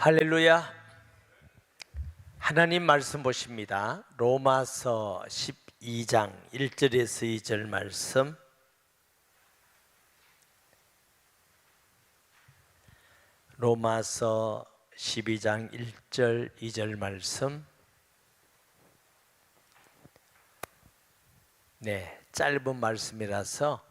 할렐루야. 하나님 말씀 보십니다. 로마서 12장 1절에서 2절 말씀. 로마서 12장 1절 2절 말씀. 짧은 말씀이라서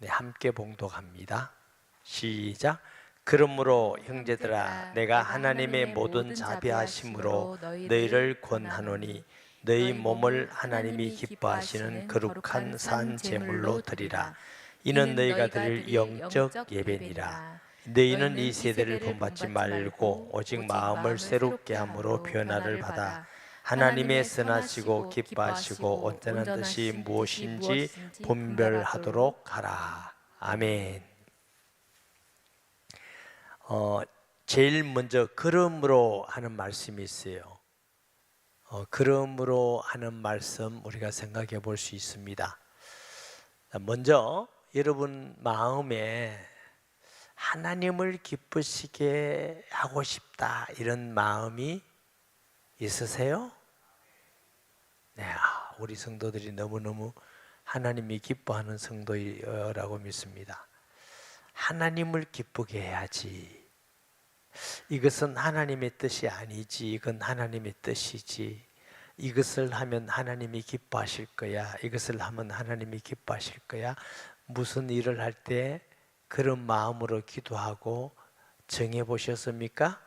함께 봉독합니다. 시작. 그러므로 형제들아, 내가 하나님의 모든 자비하심으로 너희를 권하노니 너희 몸을 하나님이 기뻐하시는 거룩한 산 제물로 드리라. 이는 너희가 드릴 영적 예배니라. 너희는 이 세대를 본받지 말고 오직 마음을 새롭게 함으로 변화를 받아 하나님의 선하시고 기뻐하시고 온전한 뜻이 무엇인지 분별하도록 하라. 아멘. 제일 먼저 그러므로 하는 말씀이 있어요. 그러므로 하는 말씀 우리가 생각해 볼 수 있습니다. 먼저 여러분 마음에 하나님을 기쁘시게 하고 싶다 이런 마음이 있으세요? 우리 성도들이 너무너무 하나님이 기뻐하는 성도라고 믿습니다. 하나님을 기쁘게 해야지. 이것은 하나님의 뜻이 아니지. 이건 하나님의 뜻이지. 이것을 하면 하나님이 기뻐하실 거야. 이것을 하면 하나님이 기뻐하실 거야. 무슨 일을 할 때 그런 마음으로 기도하고 정해 보셨습니까?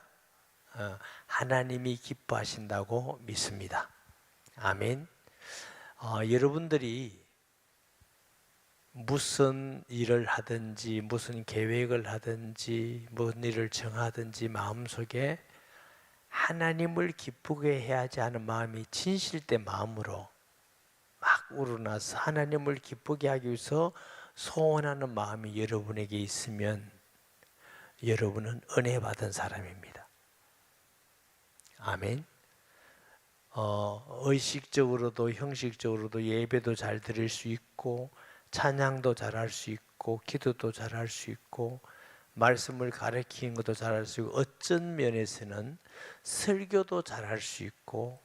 하나님이 기뻐하신다고 믿습니다. 아멘. 여러분들이 무슨 일을 하든지 무슨 계획을 하든지 무슨 일을 정하든지 마음속에 하나님을 기쁘게 해야지 하는 마음이 진실된 마음으로 막 우러나서 하나님을 기쁘게 하기 위해서 소원하는 마음이 여러분에게 있으면 여러분은 은혜 받은 사람입니다. 아멘. 의식적으로도 형식적으로도 예배도 잘 드릴 수 있고 찬양도 잘할 수 있고 기도도 잘할 수 있고 말씀을 가르치는 것도 잘할 수 있고 어떤 면에서는 설교도 잘할 수 있고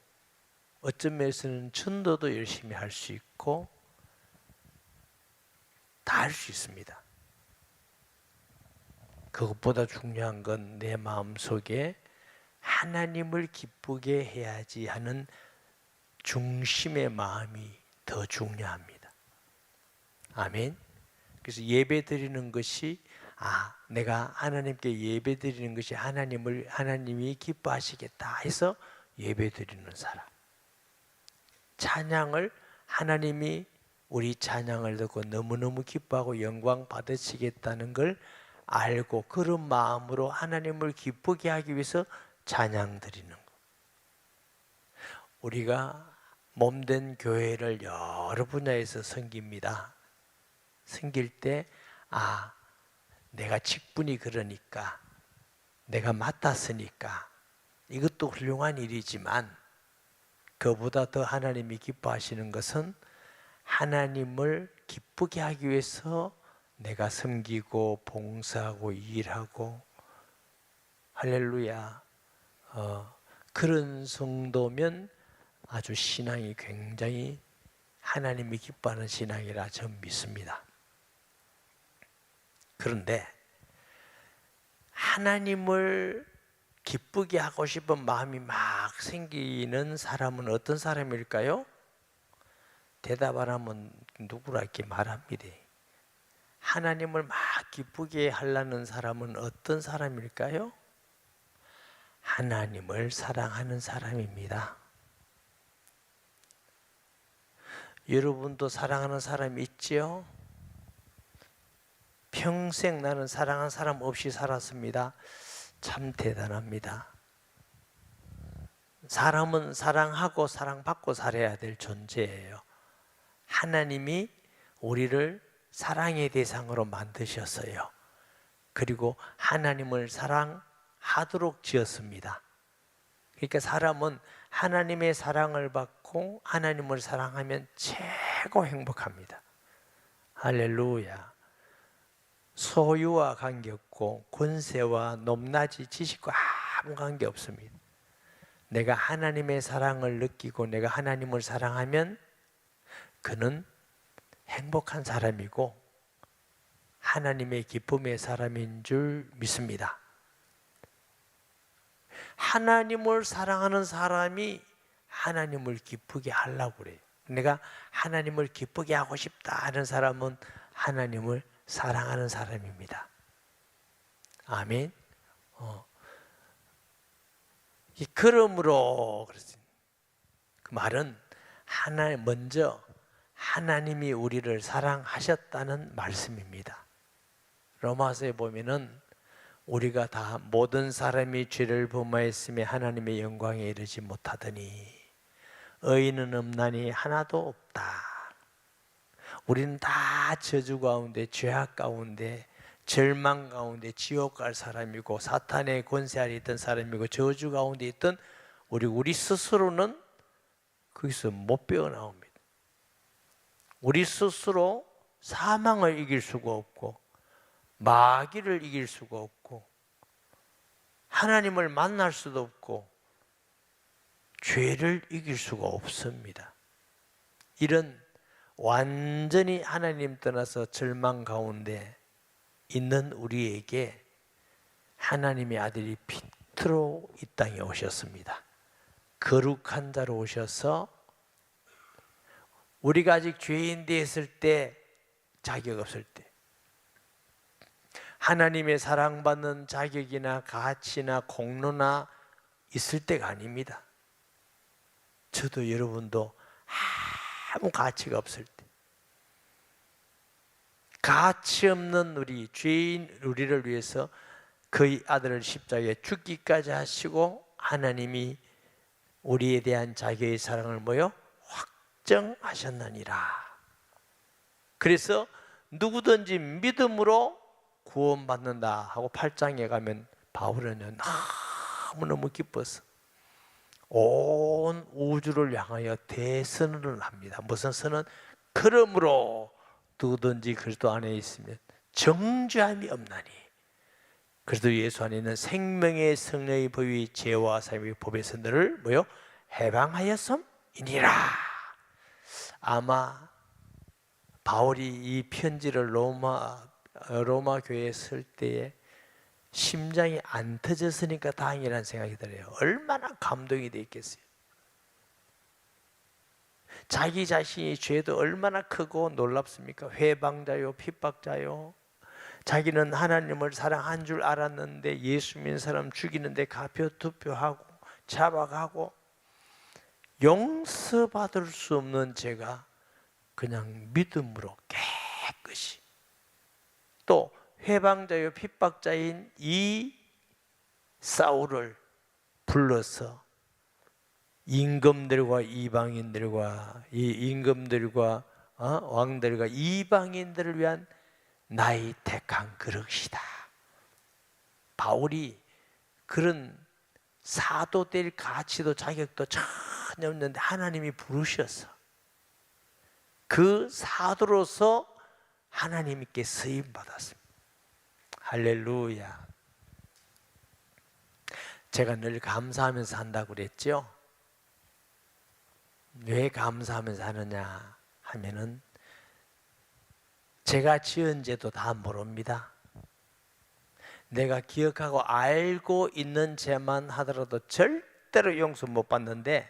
어떤 면에서는 전도도 열심히 할 수 있고 다 할 수 있습니다. 그것보다 중요한 건 내 마음속에 하나님을 기쁘게 해야지 하는 중심의 마음이 더 중요합니다. 아멘. 그래서 예배 드리는 것이 내가 하나님께 예배 드리는 것이 하나님이 기뻐하시겠다 해서 예배 드리는 사람. 찬양을 하나님이 우리 찬양을 듣고 너무너무 기뻐하고 영광 받으시겠다는 걸 알고 그런 마음으로 하나님을 기쁘게 하기 위해서 찬양 드리는 것. 우리가 몸된 교회를 여러 분야에서 섬깁니다. 섬길 때 내가 직분이 그러니까 내가 맡았으니까 이것도 훌륭한 일이지만 그보다 더 하나님이 기뻐하시는 것은 하나님을 기쁘게 하기 위해서 내가 섬기고 봉사하고 일하고 할렐루야 그런 성도면 아주 신앙이 굉장히 하나님이 기뻐하는 신앙이라 저는 믿습니다. 그런데 하나님을 기쁘게 하고 싶은 마음이 막 생기는 사람은 어떤 사람일까요? 대답 안 하면 누구라 이렇게 말합니다. 하나님을 막 기쁘게 하려는 사람은 어떤 사람일까요? 하나님을 사랑하는 사람입니다. 여러분도 사랑하는 사람이 있지요? 평생 나는 사랑하는 사람 없이 살았습니다. 참 대단합니다. 사람은 사랑하고 사랑받고 살아야 될 존재예요. 하나님이 우리를 사랑의 대상으로 만드셨어요. 그리고 하나님을 사랑하도록 지었습니다. 그러니까 사람은 하나님의 사랑을 받고 하나님을 사랑하면 최고 행복합니다. 할렐루야. 소유와 관계없고 권세와 높낮이 지식과 아무 관계 없습니다. 내가 하나님의 사랑을 느끼고 내가 하나님을 사랑하면 그는 행복한 사람이고 하나님의 기쁨의 사람인 줄 믿습니다. 하나님을 사랑하는 사람이 하나님을 기쁘게 하려고 그래요. 내가 하나님을 기쁘게 하고 싶다 하는 사람은 하나님을 사랑하는 사람입니다. 아멘. 그러므로 그 말은 먼저 하나님이 우리를 사랑하셨다는 말씀입니다. 로마서에 보면은 우리가 다 모든 사람이 죄를 범하였으며 하나님의 영광에 이르지 못하더니 의인은 없나니 하나도 없다. 우리는 다 저주 가운데 죄악 가운데 절망 가운데 지옥 갈 사람이고 사탄의 권세 아래 있던 사람이고 저주 가운데 있던 우리 스스로는 거기서 못 빼어나옵니다. 우리 스스로 사망을 이길 수가 없고 마귀를 이길 수가 없고 하나님을 만날 수도 없고 죄를 이길 수가 없습니다. 이런 완전히 하나님 떠나서 절망 가운데 있는 우리에게 하나님의 아들이 피트로 이 땅에 오셨습니다. 거룩한 자로 오셔서 우리가 아직 죄인 되었을 때, 자격 없을 때, 하나님의 사랑받는 자격이나 가치나 공로나 있을 때가 아닙니다. 저도 여러분도 아무 가치가 없을 때, 가치 없는 우리 죄인 우리를 위해서 그의 아들을 십자가에 죽기까지 하시고 하나님이 우리에 대한 자기의 사랑을 확정하셨느니라. 그래서 누구든지 믿음으로 구원받는다 하고 8장에 가면 바울은 너무너무 기뻐서 온 우주를 향하여 대선언을 합니다. 무슨 선언? 그러므로 누구든지 그리스도 안에 있으면 정죄함이 없나니 그리스도 예수 안에 있는 생명의 성령의 법이 죄와 사함의 법에서 너를 해방하였음이니라. 아마 바울이 이 편지를 로마 교회에 쓸 때에 심장이 안 터졌으니까 다행이라는 생각이 들어요. 얼마나 감동이 돼 있겠어요. 자기 자신이 죄도 얼마나 크고 놀랍습니까? 회방자요, 핍박자요. 자기는 하나님을 사랑한 줄 알았는데 예수 믿는 사람 죽이는데 가표 투표하고 잡아가고 용서받을 수 없는 죄가 그냥 믿음으로 깨끗이, 또 회방자요 핍박자인 이 사울을 불러서 임금들과 이방인들과 왕들과 이방인들을 위한 나의 택한 그릇이다. 바울이 그런 사도 될 가치도 자격도 전혀 없는데 하나님이 부르셔서 그 사도로서 하나님께 쓰임 받았습니다. 할렐루야. 제가 늘 감사하면서 산다고 그랬죠. 왜 감사하면서 하느냐 하면은 제가 지은 죄도 다 모릅니다. 내가 기억하고 알고 있는 죄만 하더라도 절대로 용서 못 받는데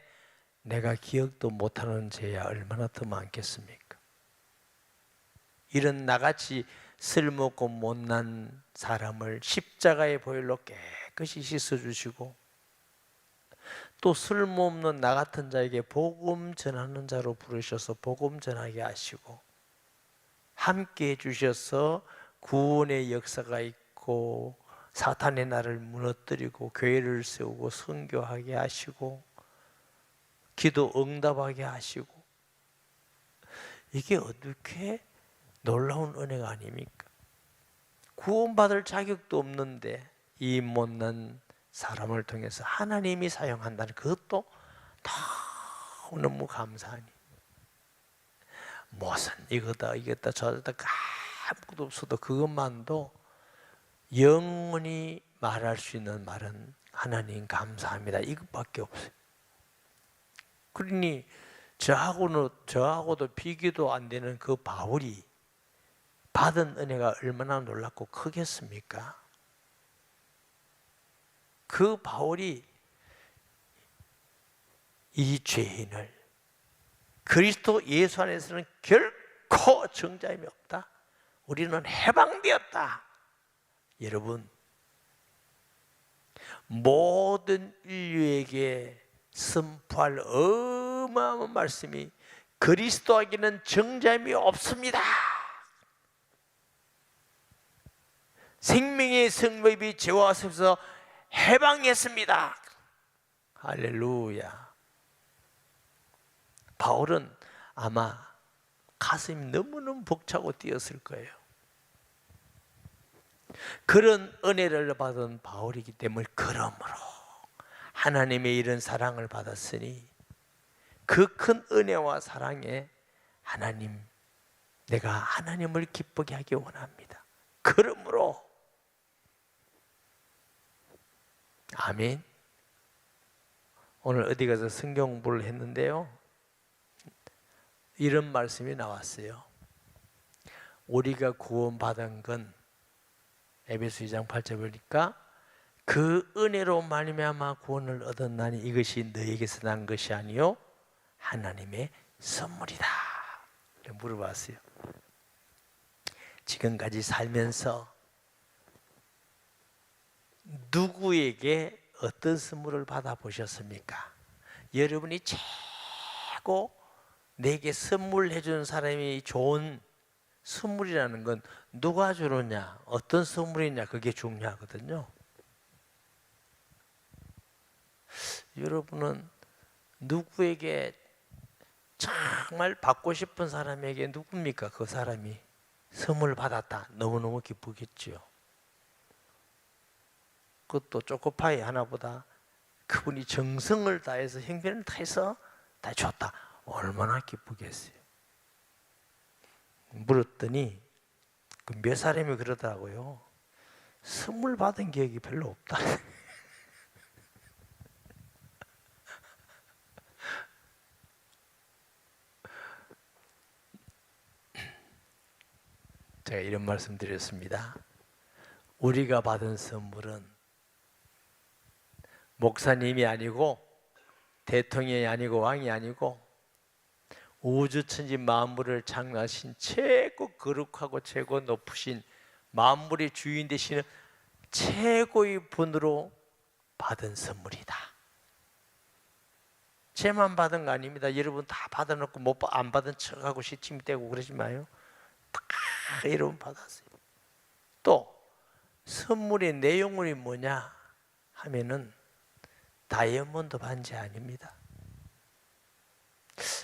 내가 기억도 못하는 죄야 얼마나 더 많겠습니까? 이런 나같이 쓸모없고 못난 사람을 십자가의 보혈로 깨끗이 씻어주시고 또 쓸모없는 나 같은 자에게 복음 전하는 자로 부르셔서 복음 전하게 하시고 함께 해주셔서 구원의 역사가 있고 사탄의 나를 무너뜨리고 교회를 세우고 선교하게 하시고 기도 응답하게 하시고, 이게 어떻게 놀라운 은혜가 아닙니까? 구원받을 자격도 없는데 이 못난 사람을 통해서 하나님이 사용한다는 그것도 너무 감사하니, 무슨 이거다 저거다 아무것도 없어도 그것만도 영원히 말할 수 있는 말은 하나님 감사합니다 이것밖에 없어요. 그러니 저하고도 비교도 안 되는 그 바울이 받은 은혜가 얼마나 놀랍고 크겠습니까? 그 바울이 이 죄인을 그리스도 예수 안에서는 결코 정죄함이 없다. 우리는 해방되었다. 여러분, 모든 인류에게 선포할 어마어마한 말씀이 그리스도에게는 정죄함이 없습니다. 생명의 성법이 죄와 섭에서 해방했습니다. 할렐루야. 바울은 아마 가슴이 너무너무 벅차고 뛰었을 거예요. 그런 은혜를 받은 바울이기 때문에 그러므로 하나님의 이런 사랑을 받았으니 그 큰 은혜와 사랑에 하나님, 내가 하나님을 기쁘게 하기 원합니다. 그러므로 아멘. 오늘 어디 가서 성경 공부를 했는데요, 이런 말씀이 나왔어요. 우리가 구원받은 건 에베소 2장 8절 보니까 그 은혜로 말미암아 구원을 얻었나니 이것이 너에게서 난 것이 아니요 하나님의 선물이다. 물어봤어요. 지금까지 살면서 누구에게 어떤 선물을 받아보셨습니까? 여러분이 최고 내게 선물해 주는 사람이 좋은 선물이라는 건 누가 주느냐, 어떤 선물이냐, 그게 중요하거든요. 여러분은 누구에게 정말 받고 싶은 사람에게 누굽니까? 그 사람이 선물을 받았다. 너무너무 기쁘겠죠. 그것도 초코파이 하나보다 그분이 정성을 다해서 행편을 다해서 다 줬다. 얼마나 기쁘겠어요. 물었더니 그 몇 사람이 그러더라고요. 선물 받은 기억이 별로 없다. 제가 이런 말씀 드렸습니다. 우리가 받은 선물은 목사님이 아니고 대통령이 아니고 왕이 아니고 우주천지 만물을 창조하신 최고 거룩하고 최고 높으신 만물의 주인 되시는 최고의 분으로 받은 선물이다. 쟤만 받은 거 아닙니다. 여러분 다 받아놓고 안 받은 척하고 시침 떼고 그러지 마요. 다 여러분 받았어요. 또 선물의 내용물이 뭐냐 하면은 다이아몬드 반지 아닙니다.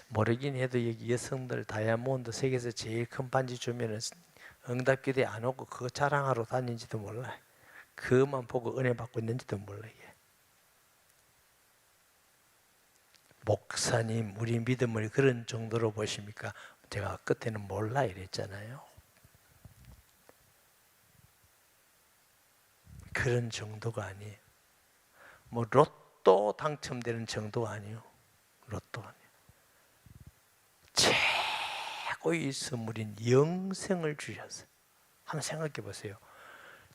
모르긴 해도 여기 여성들 다이아몬드 세계에서 제일 큰 반지 주면은 응답기도에 안 오고 그거 자랑하러 다니는지도 몰라요. 그것만 보고 은혜 받고 있는지도 몰라요. 목사님, 우리 믿음을 그런 정도로 보십니까? 제가 끝에는 몰라 이랬잖아요. 그런 정도가 아니에요. 뭐 로또 당첨되는 정도가 아니에요. 로또 아니에요. 최고의 선물인 영생을 주셨어요. 한번 생각해 보세요.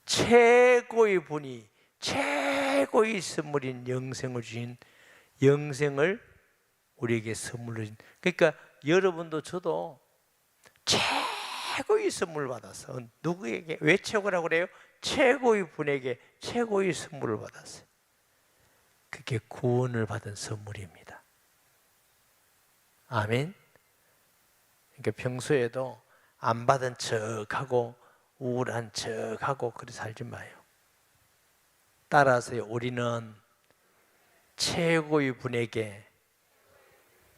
최고의 분이 최고의 선물인 영생을 주신 영생을 우리에게 선물로 주신, 그러니까 여러분도 저도 최고의 선물을 받았어. 누구에게? 왜 최고라고 그래요? 최고의 분에게 최고의 선물을 받았어요. 그게 구원을 받은 선물입니다. 아멘. 그러니까 평소에도 안 받은 척하고 우울한 척하고 그렇게 살지 마요. 따라서 우리는 최고의 분에게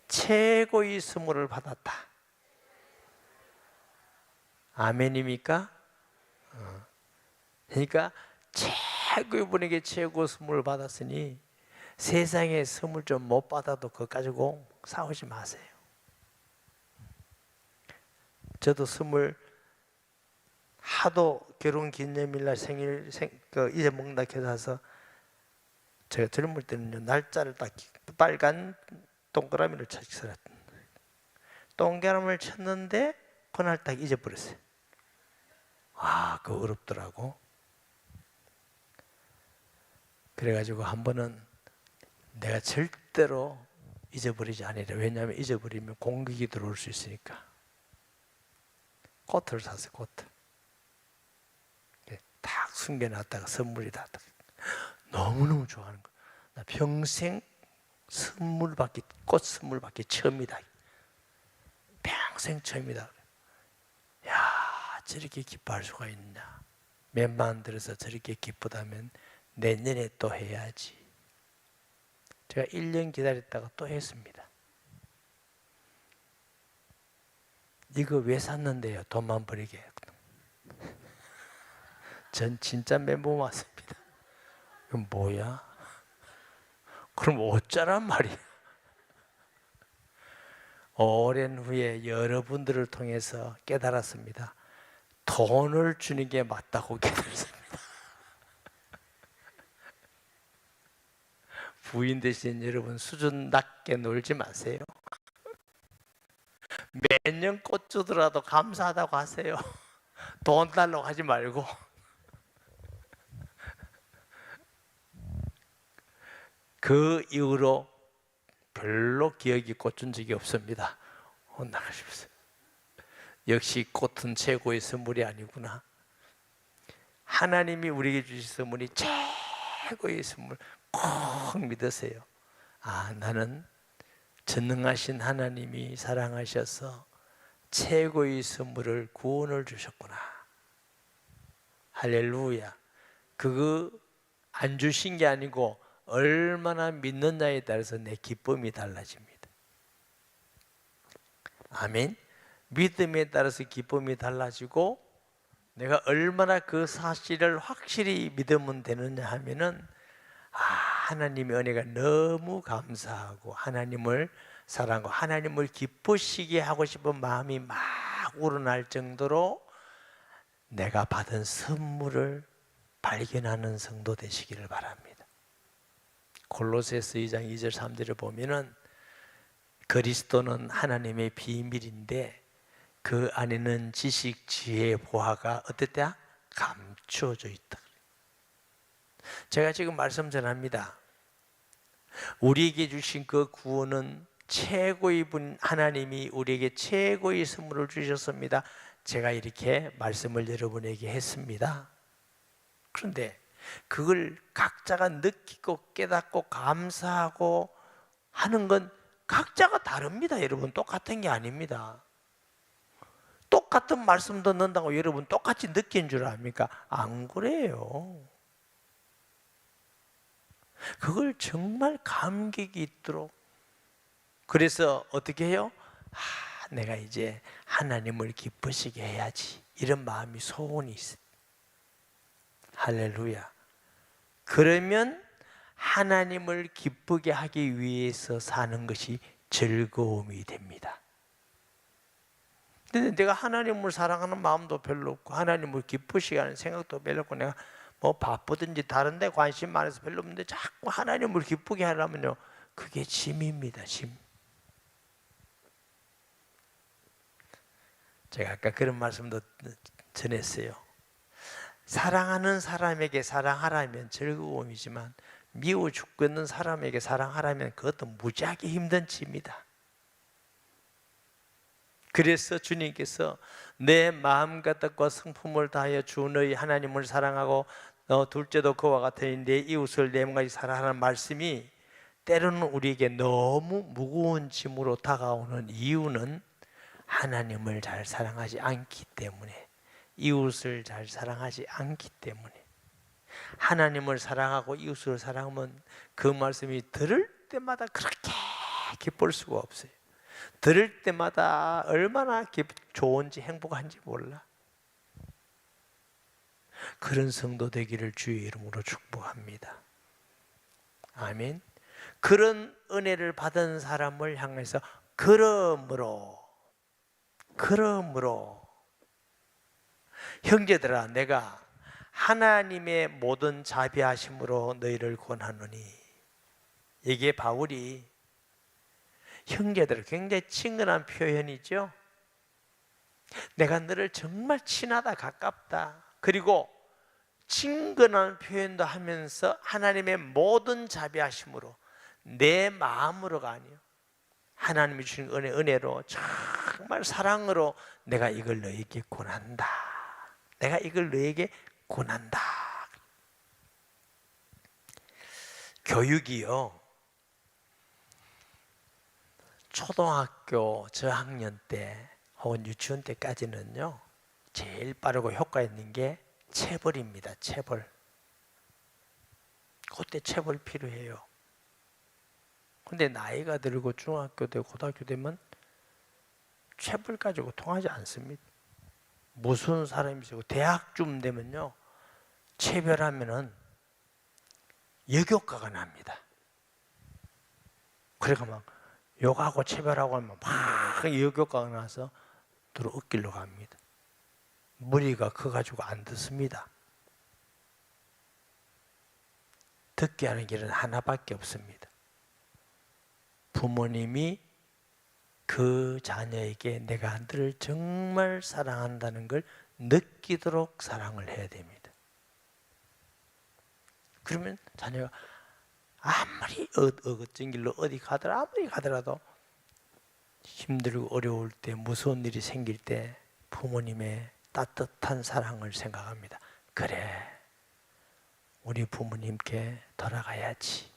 최고의 선물을 받았다. 아멘입니까? 그러니까 최고의 분에게 최고의 선물을 받았으니 세상에 선물 좀 못 받아도 그거 가지고 싸우지 마세요. 저도 선물 하도 결혼 기념일날 잊어먹는다 해서 제가 젊을 때는요, 날짜를 딱 빨간 동그라미를 쳤어요. 동그라미를 쳤는데 그날 딱 잊어버렸어요. 아, 그거 어렵더라고. 그래가지고 한 번은 내가 절대로 잊어버리지 않으려. 왜냐하면 잊어버리면 공격이 들어올 수 있으니까. 꽃을 샀어요. 꽃을 딱 숨겨놨다가 선물이 다 너무너무 좋아하는 거야. 나 평생 꽃 선물 받기 처음이다. 평생 처음이다. 야, 저렇게 기뻐할 수가 있냐. 몇만 들어서 저렇게 기쁘다면 내년에 또 해야지. 제가 1년 기다렸다가 또 했습니다. 이거 왜 샀는데요? 돈만 버리게. 전 진짜 멘붕 왔습니다. 이건 뭐야? 그럼 어쩌란 말이야? 오랜 후에 여러분들을 통해서 깨달았습니다. 돈을 주는 게 맞다고 깨달았습니다. 부인 되신 여러분, 수준 낮게 놀지 마세요. 매년 꽃 주더라도 감사하다고 하세요. 돈 달라고 하지 말고. 그 이후로 별로 기억이 꽃준 적이 없습니다. 나가십시오. 역시 꽃은 최고의 선물이 아니구나. 하나님이 우리에게 주신 선물이 최고의 선물, 꼭 믿으세요. 아, 나는 전능하신 하나님이 사랑하셔서 최고의 선물을, 구원을 주셨구나. 할렐루야. 그거 안 주신 게 아니고 얼마나 믿느냐에 따라서 내 기쁨이 달라집니다. 아멘. 믿음에 따라서 기쁨이 달라지고, 내가 얼마나 그 사실을 확실히 믿으면 되느냐 하면은, 하나님의 은혜가 너무 감사하고 하나님을 사랑하고 하나님을 기쁘시게 하고 싶은 마음이 막 우러날 정도로 내가 받은 선물을 발견하는 성도 되시기를 바랍니다. 골로새서 2장 2절 3절을 보면은 그리스도는 하나님의 비밀인데 그 안에는 지식, 지혜, 보화가 어땠대야? 감추어져 있다. 제가 지금 말씀 전합니다. 우리에게 주신 그 구원은 최고의 분 하나님이 우리에게 최고의 선물을 주셨습니다. 제가 이렇게 말씀을 여러분에게 했습니다. 그런데 그걸 각자가 느끼고 깨닫고 감사하고 하는 건 각자가 다릅니다. 여러분, 똑같은 게 아닙니다. 똑같은 말씀 듣는다고 여러분 똑같이 느낀 줄 압니까? 안 그래요. 그걸 정말 감격이 있도록, 그래서 어떻게 해요? 내가 이제 하나님을 기쁘시게 해야지, 이런 마음이 소원이 있어요. 할렐루야. 그러면 하나님을 기쁘게 하기 위해서 사는 것이 즐거움이 됩니다. 근데 내가 하나님을 사랑하는 마음도 별로 없고 하나님을 기쁘시게 하는 생각도 별로 없고 내가 뭐 바쁘든지 다른 데 관심 많아서 별로 없는데 자꾸 하나님을 기쁘게 하려면요, 그게 짐입니다. 짐. 제가 아까 그런 말씀도 전했어요. 사랑하는 사람에게 사랑하라면 즐거움이지만 미워 죽겠는 사람에게 사랑하라면 그것도 무지하게 힘든 짐이다. 그래서 주님께서 내 마음과 뜻과 성품을 다하여 주 너희 하나님을 사랑하고 둘째도 그와 같으니 내 이웃을 내 몸같이 사랑하는 말씀이 때로는 우리에게 너무 무거운 짐으로 다가오는 이유는 하나님을 잘 사랑하지 않기 때문에, 이웃을 잘 사랑하지 않기 때문에. 하나님을 사랑하고 이웃을 사랑하면 그 말씀이 들을 때마다 그렇게 기쁠 수가 없어요. 들을 때마다 얼마나 좋은지 행복한지 몰라. 그런 성도 되기를 주의 이름으로 축복합니다. 아멘. 그런 은혜를 받은 사람을 향해서 그러므로 형제들아, 내가 하나님의 모든 자비하심으로 너희를 권하노니. 이게 바울이 형제들, 굉장히 친근한 표현이죠. 내가 너를 정말 친하다, 가깝다. 그리고 친근한 표현도 하면서 하나님의 모든 자비하심으로, 내 마음으로가 아니요, 하나님이 주신 은혜로 정말 사랑으로 내가 이걸 너에게 권한다. 내가 이걸 너에게 권한다. 교육이요, 초등학교 저학년 때 혹은 유치원 때까지는요, 제일 빠르고 효과 있는 게 체벌입니다. 체벌. 그때 체벌 필요해요. 근데 나이가 들고 중학교 되고 고등학교 되면 체벌 가지고 통하지 않습니다. 무슨 사람이시고, 대학쯤 되면요, 체벌하면은 역효과가 납니다. 그러니까 막 욕하고 체벌하고 하면 막 역효과가 나서 들어 엇길로 갑니다. 무리가 커가지고 안 듣습니다. 듣게 하는 길은 하나밖에 없습니다. 부모님이 그 자녀에게 내가 너를 정말 사랑한다는 걸 느끼도록 사랑을 해야 됩니다. 그러면 자녀가 아무리 어긋진 길로 어디 가더라, 아무리 가더라도 힘들고 어려울 때, 무서운 일이 생길 때 부모님의 따뜻한 사랑을 생각합니다. 그래, 우리 부모님께 돌아가야지.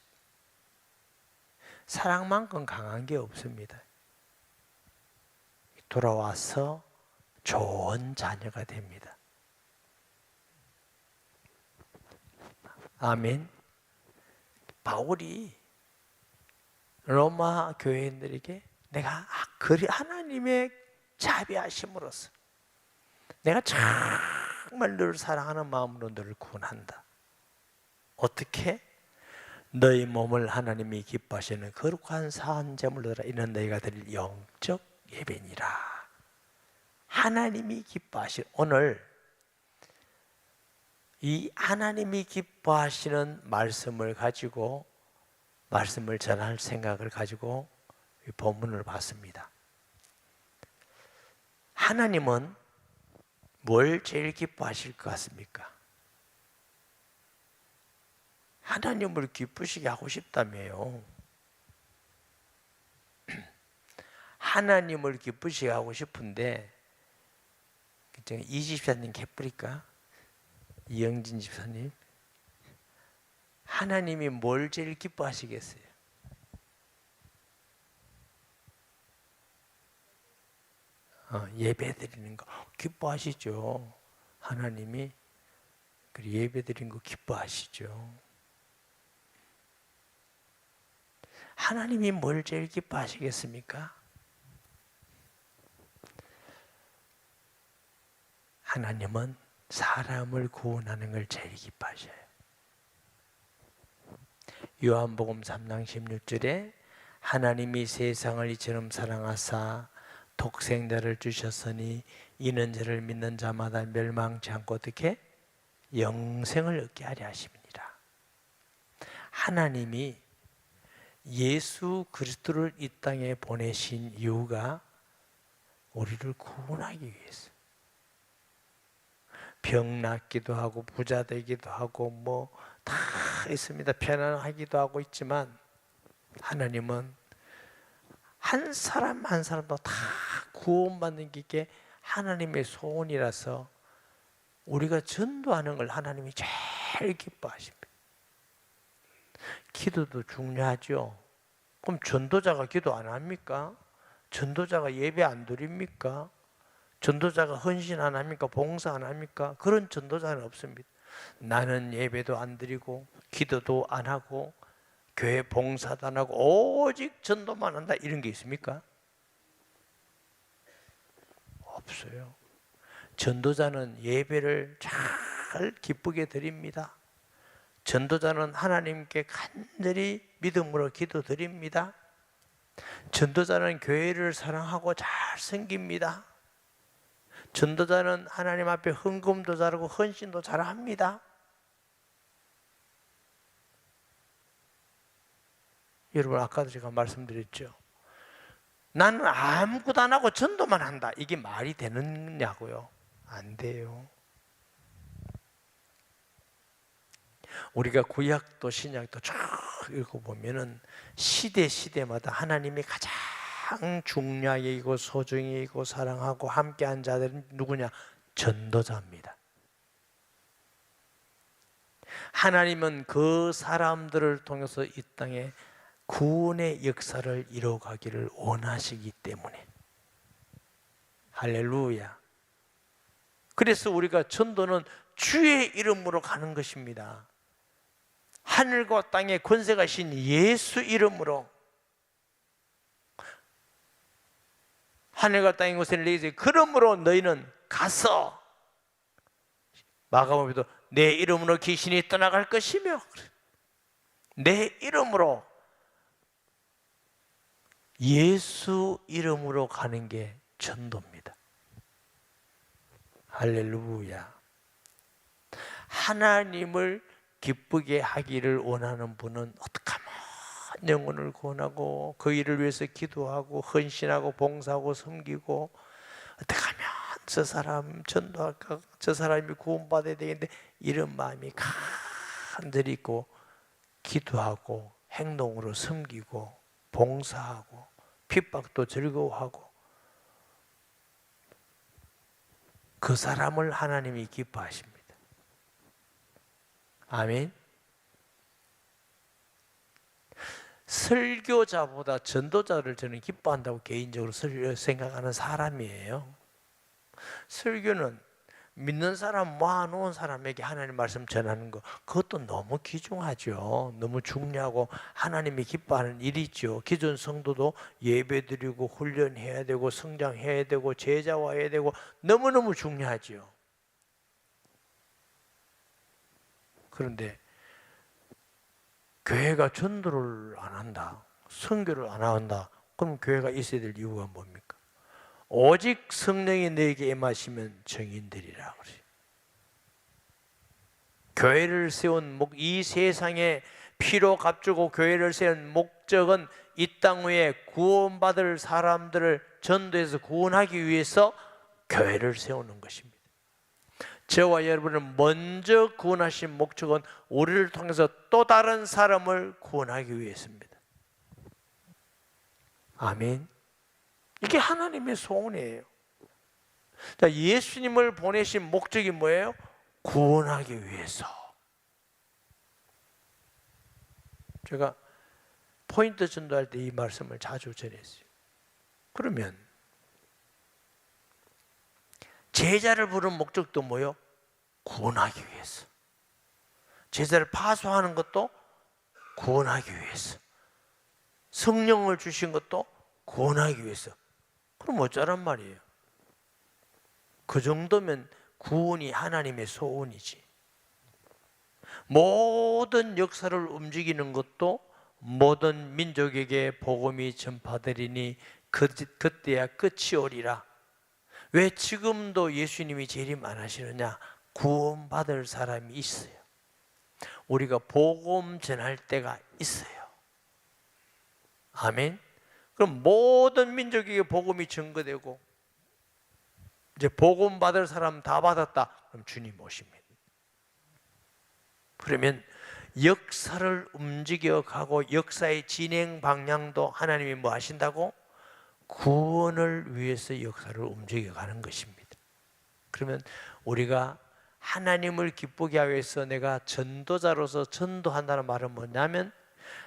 사랑만큼 강한 게 없습니다. 돌아와서 좋은 자녀가 됩니다. 아멘. 바울이 로마 교회인들에게 내가 하나님의 자비하심으로써 내가 정말 너를 사랑하는 마음으로 너를 구원한다. 어떻게? 너희 몸을 하나님이 기뻐하시는 거룩한 사한제물로 드라. 이는 너희가 드릴 영적 예배니라. 하나님이 기뻐하시는, 오늘 이 하나님이 기뻐하시는 말씀을 가지고, 말씀을 전할 생각을 가지고 이 본문을 봤습니다. 하나님은 뭘 제일 기뻐하실 것 같습니까? 하나님을 기쁘시게 하고 싶다며요. 하나님을 기쁘시게 하고 싶은데, 이 집사님 개뿔일까? 이영진 집사님, 하나님이 뭘 제일 기뻐하시겠어요? 예배 드리는 거 기뻐하시죠. 하나님이 예배 드리는 거 기뻐하시죠. 하나님이 뭘 제일 기뻐하시겠습니까? 하나님은 사람을 구원하는 걸 제일 기뻐하셔요. 요한복음 3장 16절에 하나님이 세상을 이처럼 사랑하사 독생자를 주셨으니 이는 저를 믿는 자마다 멸망치 않고 어떻게? 영생을 얻게 하려 하심이니라. 하나님이 예수 그리스도를 이 땅에 보내신 이유가 우리를 구원하기 위해서. 병 낫기도 하고 부자 되기도 하고 뭐 다 있습니다. 편안하기도 하고 있지만 하나님은 한 사람 한 사람도 다 구원받는 게 하나님의 소원이라서 우리가 전도하는 걸 하나님이 제일 기뻐하십니다. 기도도 중요하죠. 그럼 전도자가 기도 안 합니까? 전도자가 예배 안 드립니까? 전도자가 헌신 안 합니까? 봉사 안 합니까? 그런 전도자는 없습니다. 나는 예배도 안 드리고 기도도 안 하고 교회 봉사도 안 하고 오직 전도만 한다, 이런 게 있습니까? 없어요. 전도자는 예배를 잘 기쁘게 드립니다. 전도자는 하나님께 간절히 믿음으로 기도드립니다. 전도자는 교회를 사랑하고 잘 섬깁니다. 전도자는 하나님 앞에 헌금도 잘하고 헌신도 잘합니다. 여러분, 아까도 제가 말씀드렸죠. 나는 아무것도 안 하고 전도만 한다. 이게 말이 되느냐고요? 안 돼요. 우리가 구약도 신약도 쭉 읽어보면은 시대마다 하나님이 가장 중요하게 여기고 소중히 여기고 사랑하고 함께한 자들은 누구냐? 전도자입니다. 하나님은 그 사람들을 통해서 이 땅에 구원의 역사를 이루어가기를 원하시기 때문에. 할렐루야. 그래서 우리가 전도는 주의 이름으로 가는 것입니다. 하늘과 땅의 권세가 신 예수 이름으로. 하늘과 땅의 권세를 내게 주시니 그러므로 너희는 가서, 마가복음에도 내 이름으로 귀신이 떠나갈 것이며, 내 이름으로, 예수 이름으로 가는 게 전도입니다. 할렐루야. 하나님을 기쁘게 하기를 원하는 분은 어떻게 하면 영혼을 구원하고 그 일을 위해서 기도하고 헌신하고 봉사하고 섬기고, 어떻게 하면 저 사람 전도할까, 저 사람이 구원받아야 되겠는데, 이런 마음이 간절히 있고 기도하고 행동으로 섬기고 봉사하고 핍박도 즐거워하고, 그 사람을 하나님이 기뻐하십니다. 아멘. 설교자보다 전도자를 저는 기뻐한다고 개인적으로 생각하는 사람이에요. 설교는 믿는 사람 모아놓은 사람에게 하나님 말씀 전하는 거, 그것도 너무 귀중하죠. 너무 중요하고 하나님이 기뻐하는 일이죠. 기존 성도도 예배드리고 훈련해야 되고 성장해야 되고 제자화해야 되고 너무너무 중요하죠. 그런데 교회가 전도를 안 한다, 선교를 안 한다, 그럼 교회가 있어야 될 이유가 뭡니까? 오직 성령이 너에게 임하시면 증인되리라. 교회를 세운 이 세상에 피로 값주고 교회를 세운 목적은 이 땅 위에 구원받을 사람들을 전도해서 구원하기 위해서 교회를 세우는 것입니다. 저와 여러분을 먼저 구원하신 목적은 우리를 통해서 또 다른 사람을 구원하기 위해서입니다. 아멘. 이게 하나님의 소원이에요. 자, 예수님을 보내신 목적이 뭐예요? 구원하기 위해서. 제가 포인트 전도할 때 이 말씀을 자주 전했어요. 그러면 제자를 부른 목적도 뭐예요? 구원하기 위해서. 제자를 파수하는 것도 구원하기 위해서. 성령을 주신 것도 구원하기 위해서. 그럼 어쩌란 말이에요? 그 정도면 구원이 하나님의 소원이지. 모든 역사를 움직이는 것도 모든 민족에게 복음이 전파되리니 그때야 끝이 오리라. 왜 지금도 예수님이 재림 안 하시느냐? 구원받을 사람이 있어요. 우리가 복음 전할 때가 있어요. 아멘. 그럼 모든 민족에게 복음이 전거되고 이제 복음 받을 사람 다 받았다. 그럼 주님 오십니다. 그러면 역사를 움직여가고 역사의 진행 방향도 하나님이 뭐 하신다고? 구원을 위해서 역사를 움직여가는 것입니다. 그러면 우리가 하나님을 기쁘게 하기 위해서 내가 전도자로서 전도한다는 말은 뭐냐면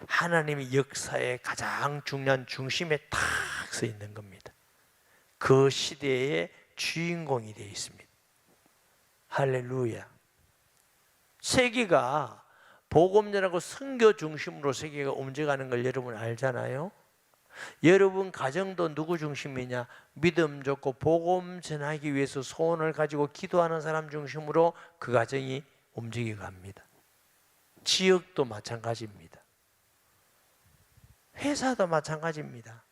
하나님이 역사의 가장 중요한 중심에 탁 서 있는 겁니다. 그 시대의 주인공이 되어 있습니다. 할렐루야. 세계가 복음 전하고 선교 중심으로 세계가 움직이는 걸 여러분 알잖아요. 여러분 가정도 누구 중심이냐? 믿음 좋고 복음 전하기 위해서 소원을 가지고 기도하는 사람 중심으로 그 가정이 움직여 갑니다. 지역도 마찬가지입니다. 회사도 마찬가지입니다.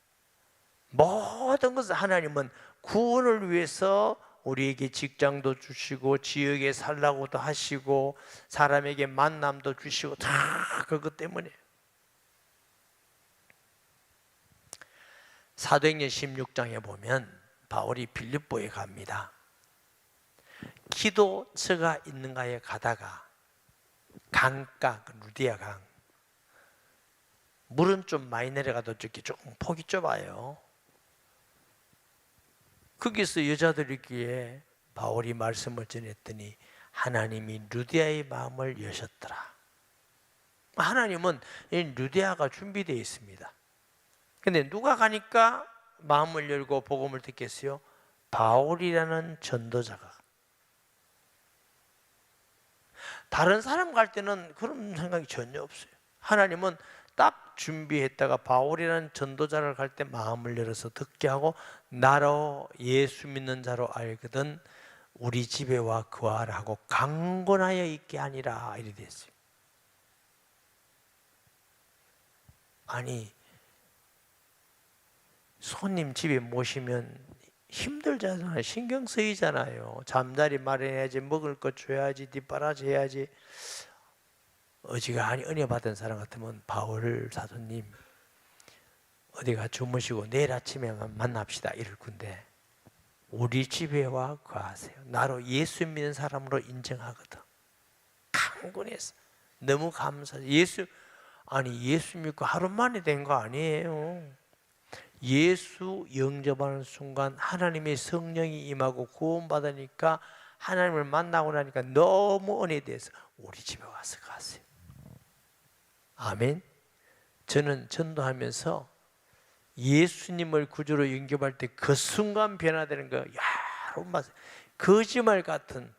모든 것을 하나님은 구원을 위해서 우리에게 직장도 주시고 지역에 살라고도 하시고 사람에게 만남도 주시고 다 그것 때문에. 사도행전 16장에 보면 바울이 빌립보에 갑니다. 기도처가 있는가에 가다가 강가, 루디아 강, 물은 좀 많이 내려가도 저기 조금 폭이 좁아요. 거기서 여자들이기에 바울이 말씀을 전했더니 하나님이 루디아의 마음을 여셨더라. 하나님은 이 루디아가 준비되어 있습니다. 근데 누가 가니까 마음을 열고 복음을 듣겠어요? 바울이라는 전도자가. 다른 사람 갈 때는 그런 생각이 전혀 없어요. 하나님은 딱 준비했다가 바울이라는 전도자를 갈 때 마음을 열어서 듣게 하고 나로 예수 믿는 자로 알거든 우리 집에 와 거하라 하고 강권하여 있게 하니라 이래 됐어요. 아니 손님 집에 모시면 힘들잖아요. 신경 쓰이잖아요. 잠자리 마련해야지, 먹을 것 줘야지, 뒷바라지 해야지. 어지간히 은혜 받은 사람 같으면 바울 사도님 어디가 주무시고 내일 아침에 만납시다 이럴 건데 우리 집에 와 거하세요. 나로 예수 믿는 사람으로 인정하거든. 강군해서 너무 감사해요. 예수 믿고 하루 만에 된 거 아니에요. 예수 영접하는 순간 하나님의 성령이 임하고 구원받으니까 하나님을 만나고 나니까 너무 은혜돼서 우리 집에 와서 가세요. 아멘. 저는 전도하면서 예수님을 구주로 영접할 때 그 순간 변화되는 거 여러분 봤어요. 거짓말 같은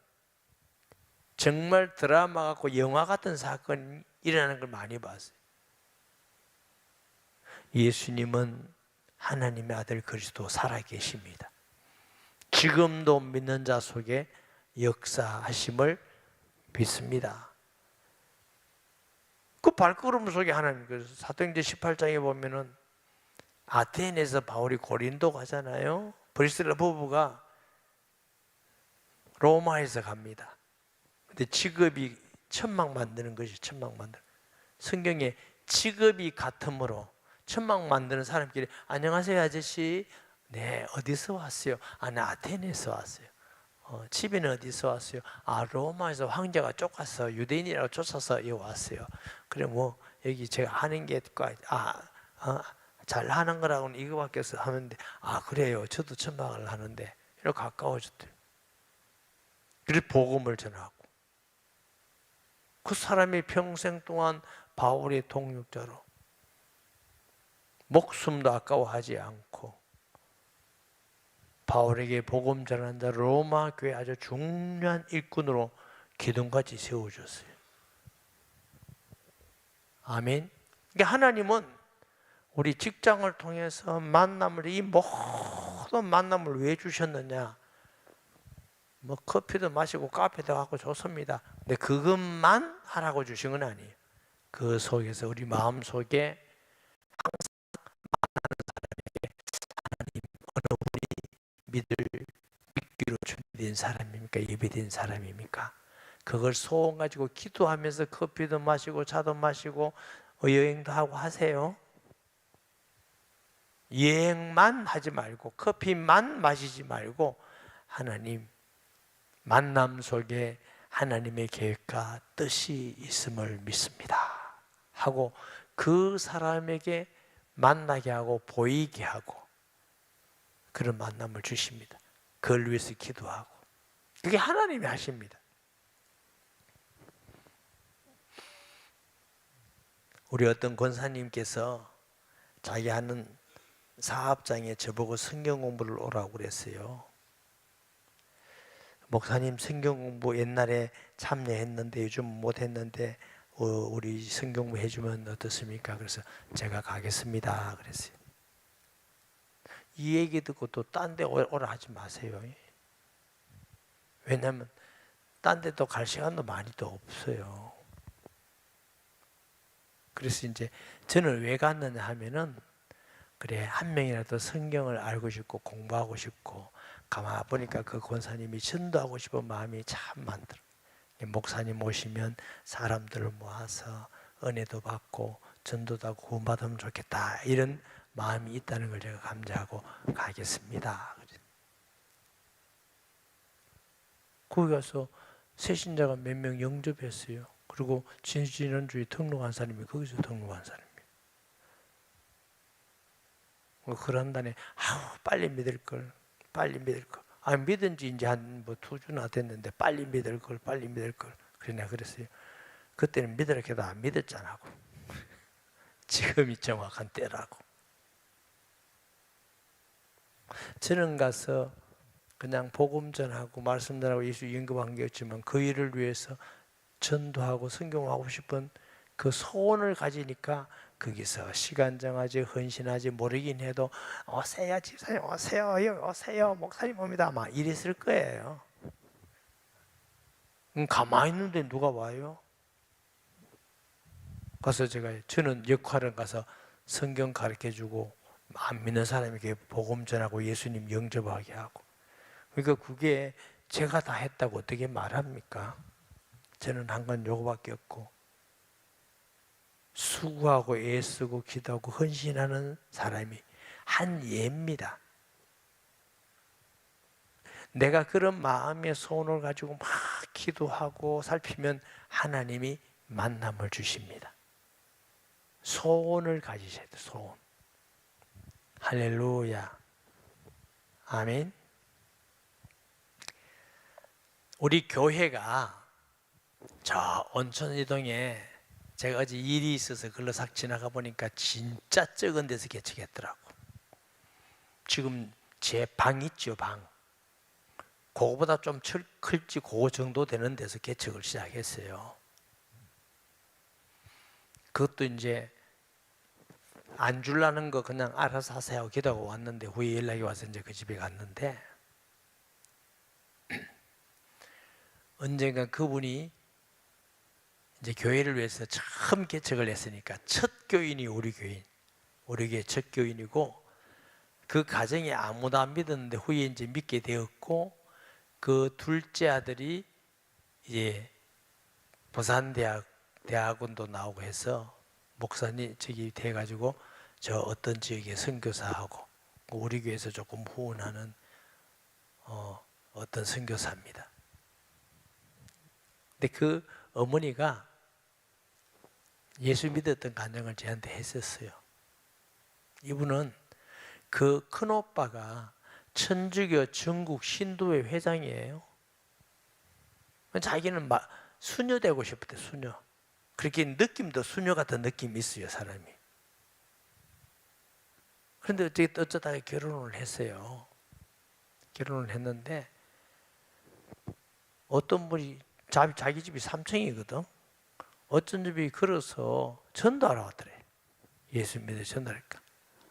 정말 드라마 같고 영화 같은 사건이 일어나는 걸 많이 봤어요. 예수님은 하나님의 아들 그리스도 살아계십니다. 지금도 믿는 자 속에 역사하심을 믿습니다. 그 발걸음 속에 하나님, 그래서 사도행전 18장에 보면은 아테네에서 바울이 고린도 가잖아요. 브리스라 부부가 로마에서 갑니다. 근데 직업이 천막 만드는 것이 천막 만드는. 성경에 직업이 같으므로 천막 만드는 사람끼리 안녕하세요 아저씨. 네, 어디서 왔어요? 나 아테네에서 왔어요. 집에는 어디서 왔어요? 로마에서 황제가 쫓아서 유대인이라고 쫓아서 여기 왔어요. 그래 뭐 여기 제가 하는 게 잘 하는 거라고는 이거밖에 없어 하는데 그래요. 저도 천막을 하는데 이렇게 가까워졌대요. 그래서 복음을 전하고 그 사람이 평생 동안 바울의 동역자로 목숨도 아까워하지 않고 바울에게 복음 전하는 자 로마 교회 아주 중요한 일꾼으로 기둥같이 세워줬어요. 아멘. 그러니까 하나님은 우리 직장을 통해서 만남을, 이 모든 만남을 왜 주셨느냐? 뭐 커피도 마시고 카페도 가고 좋습니다. 근데 그것만 하라고 주신 건 아니에요. 그 속에서 우리 마음 속에 어느 분이 믿기로 준비된 사람입니까? 예배된 사람입니까? 그걸 소원 가지고 기도하면서 커피도 마시고 차도 마시고 여행도 하고 하세요. 여행만 하지 말고 커피만 마시지 말고 하나님 만남 속에 하나님의 계획과 뜻이 있음을 믿습니다 하고 그 사람에게 만나게 하고 보이게 하고 그런 만남을 주십니다. 그걸 위해서 기도하고 그게 하나님이 하십니다. 우리 어떤 권사님께서 자기 하는 사업장에 저보고 성경 공부를 오라고 그랬어요. 목사님 성경 공부 옛날에 참여했는데 요즘 못했는데 우리 성경 공부 해주면 어떻습니까? 그래서 제가 가겠습니다 그랬어요. 이 얘기 듣고 또 딴 데 오라 하지 마세요. 왜냐하면 딴 데 또 갈 시간도 많이 또 없어요. 그래서 이제 저는 왜 갔느냐 하면은 그래, 한 명이라도 성경을 알고 싶고 공부하고 싶고, 가만 보니까 그 권사님이 전도하고 싶은 마음이 참 많더라고요. 목사님 오시면 사람들을 모아서 은혜도 받고 전도도 하고 구원받으면 좋겠다, 이런 마음이 있다는 걸 제가 감지하고 가겠습니다. 거기 가서 새신자가 몇 명 영접했어요. 그리고 지난주에 등록한 사람이 거기서 등록한 사람이에요. 그런 다음에 빨리 믿을 걸, 빨리 믿을 걸. 믿은 지 이제 한 뭐 2주나 됐는데 빨리 믿을 걸, 빨리 믿을 걸. 그래 내가 그랬어요. 그때는 믿으라 해도 안 믿었잖아고. 지금이 정확한 때라고. 저는 가서 그냥 복음 전하고 말씀 전하고 예수 영접한 게 없지만 그 일을 위해서 전도하고 성경하고 싶은 그 소원을 가지니까 거기서 시간 정하지 헌신하지 모르긴 해도 오세요 집사님, 오세요 오세요 목사님 옵니다, 아마 이랬을 거예요. 가만히 있는데 누가 와요? 가서 저는 역할은 가서 성경 가르쳐주고 안 믿는 사람에게 복음 전하고 예수님 영접하게 하고. 그러니까 그게 제가 다 했다고 어떻게 말합니까? 저는 한 건 요거밖에 없고, 수고하고 애쓰고 기도하고 헌신하는 사람이 한 예입니다. 내가 그런 마음의 소원을 가지고 막 기도하고 살피면 하나님이 만남을 주십니다. 소원을 가지셔야 돼요. 소원. 할렐루야. 아멘. 우리 교회가 저 온천이동에 제가 어제 일이 있어서 글로 싹 지나가 보니까 진짜 적은 데서 개척했더라고. 지금 제 방 있죠, 방. 그거보다 좀 클지 그거 정도 되는 데서 개척을 시작했어요. 그것도 이제 안 줄라는 거 그냥 알아서 하세요 하고 기도하고 왔는데, 후에 연락이 와서 이제 그 집에 갔는데, 언젠가 그분이 이제 교회를 위해서 처음 개척을 했으니까 첫 교인이 우리 교인, 우리 교회 첫 교인이고, 그 가정에 아무도 안 믿었는데 후에 이제 믿게 되었고, 그 둘째 아들이 이제 부산대학원도 나오고 해서 목사님 저기 돼가지고 저 어떤 지역에 선교사하고 우리 교회에서 조금 후원하는 어떤 선교사입니다. 근데 그 어머니가 예수 믿었던 간증을 저한테 했었어요. 이분은 그 큰오빠가 천주교 전국 신도회 회장이에요. 자기는 수녀 되고 싶대, 수녀. 그렇게 느낌도 수녀 같은 느낌이 있어요, 사람이. 그런데 어쩌다가 결혼을 했어요. 결혼을 했는데 어떤 분이 자기 집이 3층이거든. 어쩐 집이 걸어서 전도하러 왔더래. 예수 믿어 전도할까?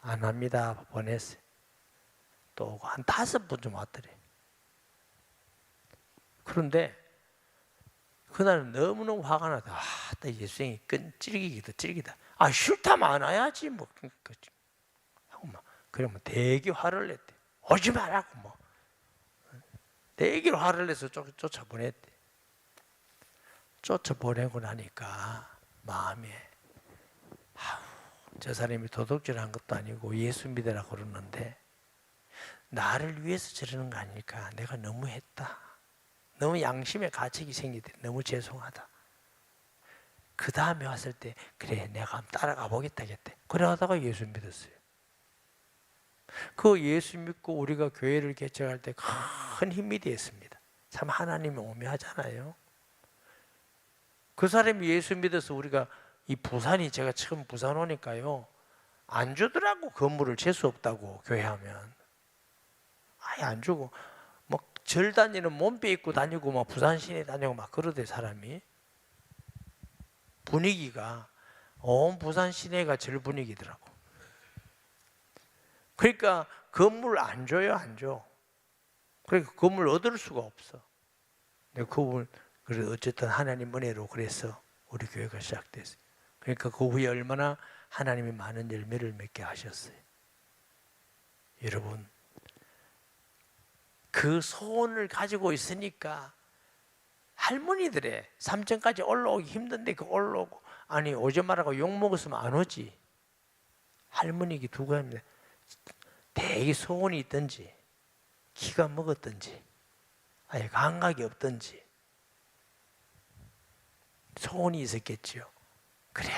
안 합니다. 보냈어요. 또 한 5번 좀 왔더래. 그런데 그날은 너무너무 화가 나다. 예수님이 끈질기기도 찔기다. 싫다면 안 와야지 뭐. 하고 막 그러면 되게 화를 냈대. 오지 말라고 뭐. 되게 화를 내서 쫓아보냈대. 쫓아보내고 나니까 마음에 저 사람이 도둑질한 것도 아니고 예수 믿으라 그러는데 나를 위해서 저러는 거 아닐까. 내가 너무했다. 너무 양심의 가책이 생기대. 너무 죄송하다. 그 다음에 왔을 때 그래 내가 한번 따라가 보겠다 했대. 그래 하다가 예수 믿었어요. 그 예수 믿고 우리가 교회를 개척할 때 큰 힘이 되었습니다. 참 하나님이 오묘하잖아요. 그 사람이 예수 믿어서 우리가 이 부산이, 제가 처음 부산 오니까요, 안 주더라고. 건물을 재수 없다고 교회하면 아예 안 주고 절 다니는 몸빼 입고 다니고 막 부산 시내 다니고 막 그러대. 사람이 분위기가 온 부산 시내가 절 분위기더라고. 그러니까 건물 안 줘요, 안 줘. 그러니까 건물 얻을 수가 없어. 그분을 그래서 어쨌든 하나님 은혜로 그래서 우리 교회가 시작됐어요. 그러니까 그 후에 얼마나 하나님이 많은 열매를 맺게 하셨어요. 여러분, 그 소원을 가지고 있으니까 할머니들의 삼천까지 올라오기 힘든데 그 올라오고, 아니 오지 말라고 욕 먹었으면 안 오지. 할머니에게 두고 합니다. 대기 소원이 있든지 기가 먹었든지 아예 감각이 없든지 소원이 있었겠지요. 그래,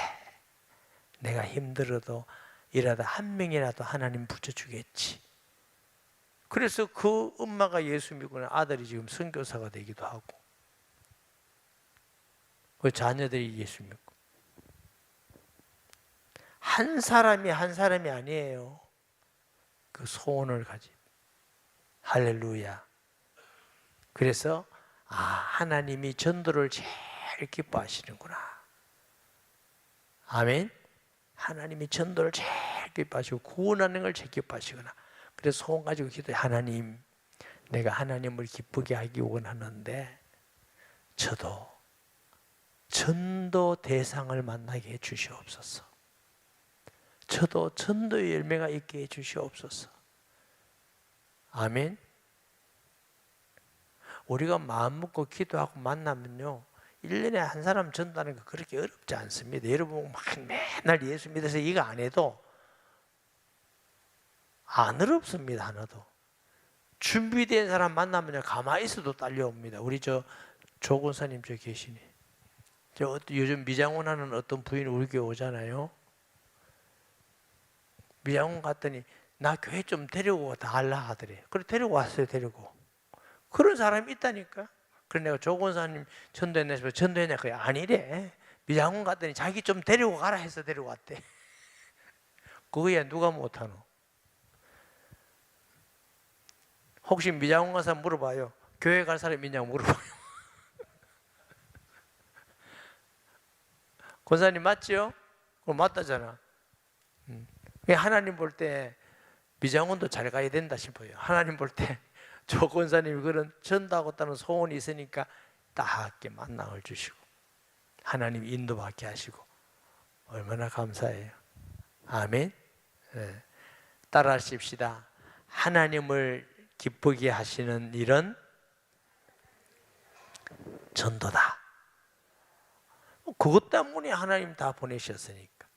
내가 힘들어도 이러다 한 명이라도 하나님 붙여주겠지. 그래서 그 엄마가 예수 믿고 아들이 지금 선교사가 되기도 하고, 그 자녀들이 예수 믿고. 한 사람이 아니에요. 그 소원을 가진. 할렐루야. 그래서 하나님이 전도를 제일 기뻐하시는구나. 아멘. 하나님이 전도를 제일 기뻐하시고 구원하는 걸 제일 기뻐하시구나. 그래서 소원 가지고 기도해. 하나님, 내가 하나님을 기쁘게 하기 원하는데 저도 전도 대상을 만나게 해 주시옵소서. 저도 전도의 열매가 있게 해 주시옵소서. 아멘. 우리가 마음 먹고 기도하고 만나면요, 1년에 한 사람 전도하는 거 그렇게 어렵지 않습니다. 여러분 막 맨날 예수 믿어서 이거 안 해도 안 어렵습니다. 하나도. 준비된 사람 만나면 가만히 있어도 딸려옵니다. 우리 조 권사님 저 계시니, 요즘 미장원 하는 어떤 부인 우리 교회 오잖아요. 미장원 갔더니 나 교회 좀 데리고 달라 하더래. 그래 데리고 왔어요. 데리고. 그런 사람이 있다니까. 그래 내가 조 권사님 전도했냐? 전도했냐? 그래 아니래. 미장원 갔더니 자기 좀 데리고 가라 해서 데리고 왔대. 그거야 누가 못하노? 혹시 미장원 가서 물어봐요. 교회 갈 사람이 있냐고 물어봐요. 권사님 맞지요? 그럼 맞다잖아. 하나님 볼 때 미장원도 잘 가야 된다 싶어요. 하나님 볼 때 조 권사님이 그런 전도하겠다는 소원이 있으니까 딱게 만남을 주시고 하나님 인도받게 하시고 얼마나 감사해요. 아멘. 네. 따라하십시다. 하나님을 기쁘게 하시는 일은 전도다. 그것 때문에 하나님 다 보내셨으니까.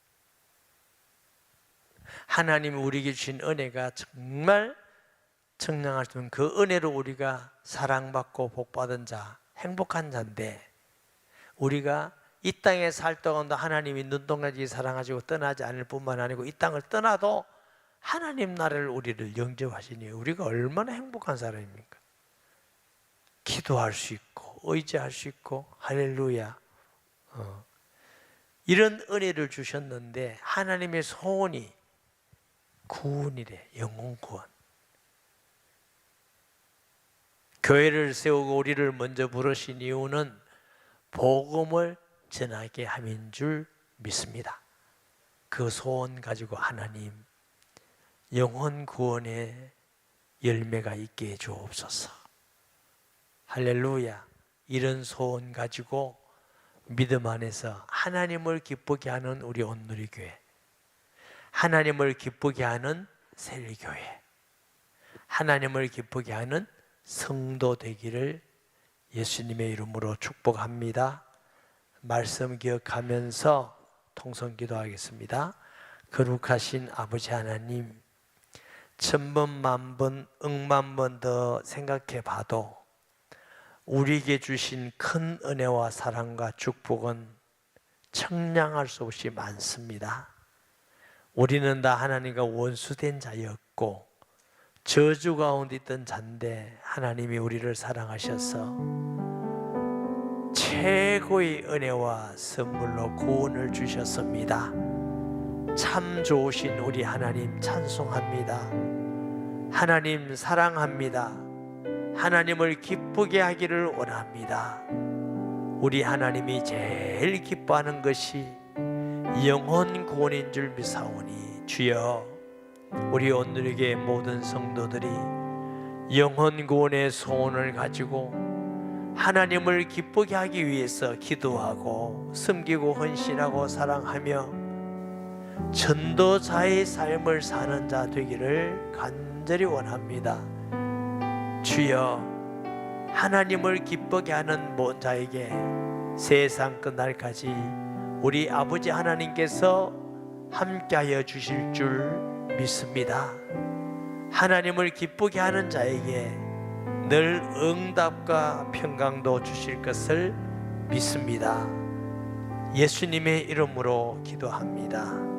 하나님이 우리에게 주신 은혜가 정말 청량할 수 있는 그 은혜로 우리가 사랑받고 복받은 자, 행복한 자인데, 우리가 이 땅에 살 동안도 하나님이 눈동자지 사랑하시고 떠나지 않을 뿐만 아니고 이 땅을 떠나도 하나님 나라를 우리를 영접하시니 우리가 얼마나 행복한 사람입니까? 기도할 수 있고 의지할 수 있고. 할렐루야. 이런 은혜를 주셨는데 하나님의 소원이 구원이래. 영혼 구원. 교회를 세우고 우리를 먼저 부르신 이유는 복음을 전하게 함인 줄 믿습니다. 그 소원 가지고 하나님 영혼 구원의 열매가 있게 해 주옵소서. 할렐루야. 이런 소원 가지고 믿음 안에서 하나님을 기쁘게 하는 우리 온누리교회, 하나님을 기쁘게 하는 셀교회, 하나님을 기쁘게 하는 성도 되기를 예수님의 이름으로 축복합니다. 말씀 기억하면서 통성 기도하겠습니다. 거룩하신 아버지 하나님, 천번 만번 억만번 더 생각해 봐도 우리에게 주신 큰 은혜와 사랑과 축복은 청량할 수 없이 많습니다. 우리는 다 하나님과 원수된 자였고 저주 가운데 있던 자인데 하나님이 우리를 사랑하셔서 최고의 은혜와 선물로 구원을 주셨습니다. 참 좋으신 우리 하나님 찬송합니다. 하나님 사랑합니다. 하나님을 기쁘게 하기를 원합니다. 우리 하나님이 제일 기뻐하는 것이 영혼 구원인 줄 믿사오니 주여, 우리 오늘에게 모든 성도들이 영혼 구원의 소원을 가지고 하나님을 기쁘게 하기 위해서 기도하고 섬기고 헌신하고 사랑하며 전도자의 삶을 사는 자 되기를 간절히 원합니다. 주여, 하나님을 기쁘게 하는 모든 자에게 세상 끝날까지 우리 아버지 하나님께서 함께하여 주실 줄 믿습니다. 하나님을 기쁘게 하는 자에게 늘 응답과 평강도 주실 것을 믿습니다. 예수님의 이름으로 기도합니다.